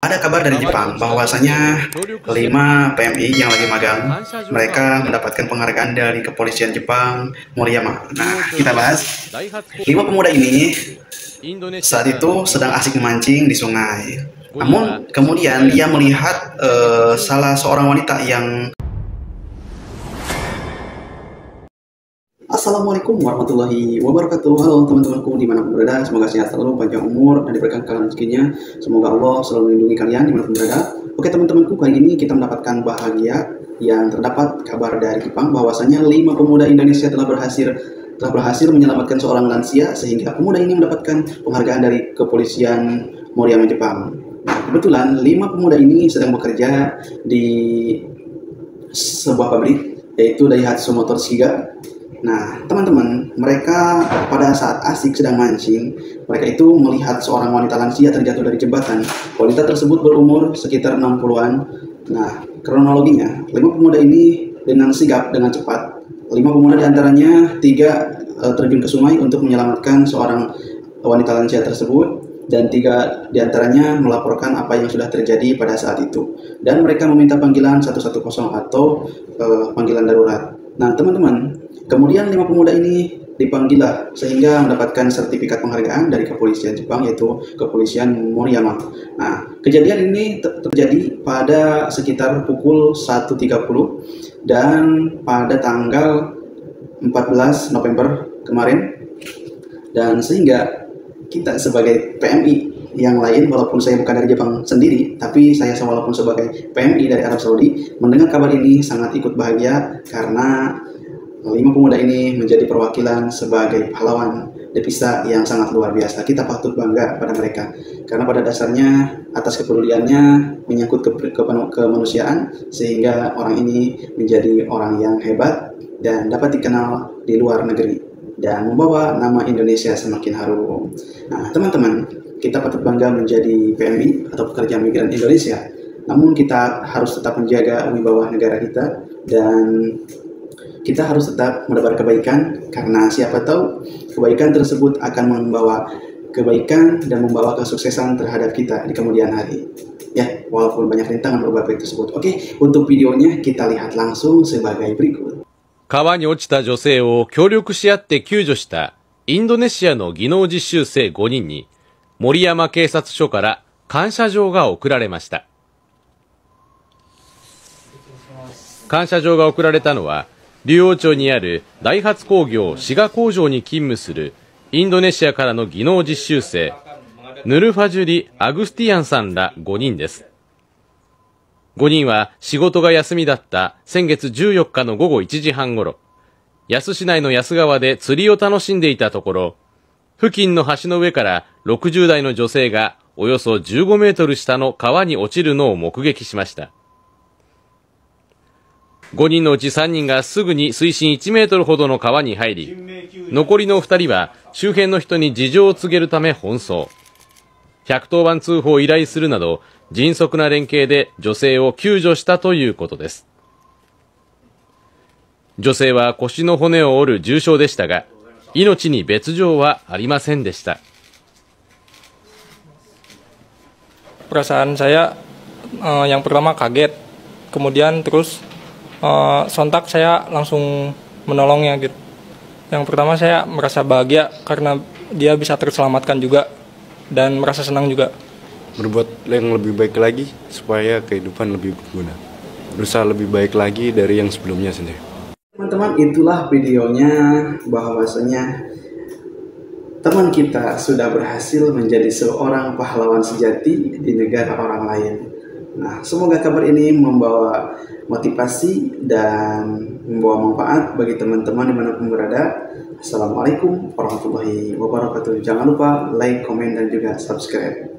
Ada kabar dari Jepang bahwasanya 5 PMI yang lagi magang, mereka mendapatkan penghargaan dari kepolisian Jepang, Moriyama. Nah, kita bahas 5 pemuda ini saat itu sedang asik memancing di sungai. Namun kemudian dia melihat salah seorang wanita yang Assalamualaikum warahmatullahi wabarakatuh. Halo teman-temanku dimanapun berada, semoga sehat selalu, panjang umur, dan diberkahi rezekinya. Semoga Allah selalu melindungi kalian dimanapun berada. Oke teman-temanku, kali ini kita mendapatkan bahagia yang terdapat kabar dari Jepang bahwasanya 5 pemuda Indonesia telah berhasil menyelamatkan seorang lansia, sehingga pemuda ini mendapatkan penghargaan dari kepolisian Moriyama Jepang. Nah, kebetulan 5 pemuda ini sedang bekerja di sebuah pabrik, yaitu Daihatsu Motor Shiga. Nah, teman-teman, mereka pada saat asik sedang mancing, mereka itu melihat seorang wanita lansia terjatuh dari jembatan. Wanita tersebut berumur sekitar 60-an. Nah, kronologinya, 5 pemuda ini dengan sigap, dengan cepat, 5 pemuda diantaranya 3 terjun ke sungai untuk menyelamatkan seorang wanita lansia tersebut, dan 3 diantaranya melaporkan apa yang sudah terjadi pada saat itu. Dan mereka meminta panggilan 110 atau panggilan darurat. Nah, teman-teman, kemudian 5 pemuda ini dipanggillah sehingga mendapatkan sertifikat penghargaan dari kepolisian Jepang, yaitu kepolisian Moriyama. Nah, kejadian ini terjadi pada sekitar pukul 1.30 dan pada tanggal 14 November kemarin. Dan sehingga kita sebagai PMI yang lain, walaupun saya bukan dari Jepang sendiri, tapi saya walaupun sebagai PMI dari Arab Saudi, mendengar kabar ini sangat ikut bahagia karena 5 pemuda ini menjadi perwakilan sebagai pahlawan devisa yang sangat luar biasa. Kita patut bangga pada mereka karena pada dasarnya atas kepeduliannya menyangkut kemanusiaan, sehingga orang ini menjadi orang yang hebat dan dapat dikenal di luar negeri dan membawa nama Indonesia semakin harum. Nah, teman-teman, kita patut bangga menjadi PMI atau pekerja migran Indonesia. Namun kita harus tetap menjaga wibawa negara kita, dan kita harus tetap menebar kebaikan, karena siapa tahu kebaikan tersebut akan membawa kebaikan dan membawa kesuksesan terhadap kita di kemudian hari. Ya, walaupun banyak rintangan berbuat baik tersebut. Oke, untuk videonya kita lihat langsung sebagai berikut. 川に落ちた女性を協力し合って救助したインドネシアの技能実習生5人に森山警察署から感謝状が贈られました。感謝状が贈られたのは、竜王町にあるダイハツ工業滋賀工場に勤務するインドネシアからの技能実習生ヌルファジュリ・アグスティアンさんら5人です。5人は仕事が休みだった先月14日の午後1時半ごろ、安市内の安川で釣りを楽しんでいたところ、付近の橋の上から60代の女性がおよそ15メートル下の川に落ちるのを目撃しました。5人のうち3人がすぐに水深1メートルほどの川に入り、残りの2人は周辺の人に事情を告げるため奔走。110番通報を依頼するなど、迅速な連携で女性を救助したということです。女性は腰の骨を折る重傷でしたが、命に別状はありませんでした。Perasaan saya yang pertama kaget, kemudian terus sontak saya langsung menolongnya gitu. Yang pertama saya merasa bahagia karena dia bisa terselamatkan juga dan merasa senang juga. Berbuat yang lebih baik lagi supaya kehidupan lebih berguna. Berusaha lebih baik lagi dari yang sebelumnya sendiri. Teman-teman, itulah videonya bahwasanya teman kita sudah berhasil menjadi seorang pahlawan sejati di negara orang lain. Nah, semoga kabar ini membawa motivasi dan membawa manfaat bagi teman-teman dimanapun berada. Assalamualaikum warahmatullahi wabarakatuh. Jangan lupa like, komen, dan juga subscribe.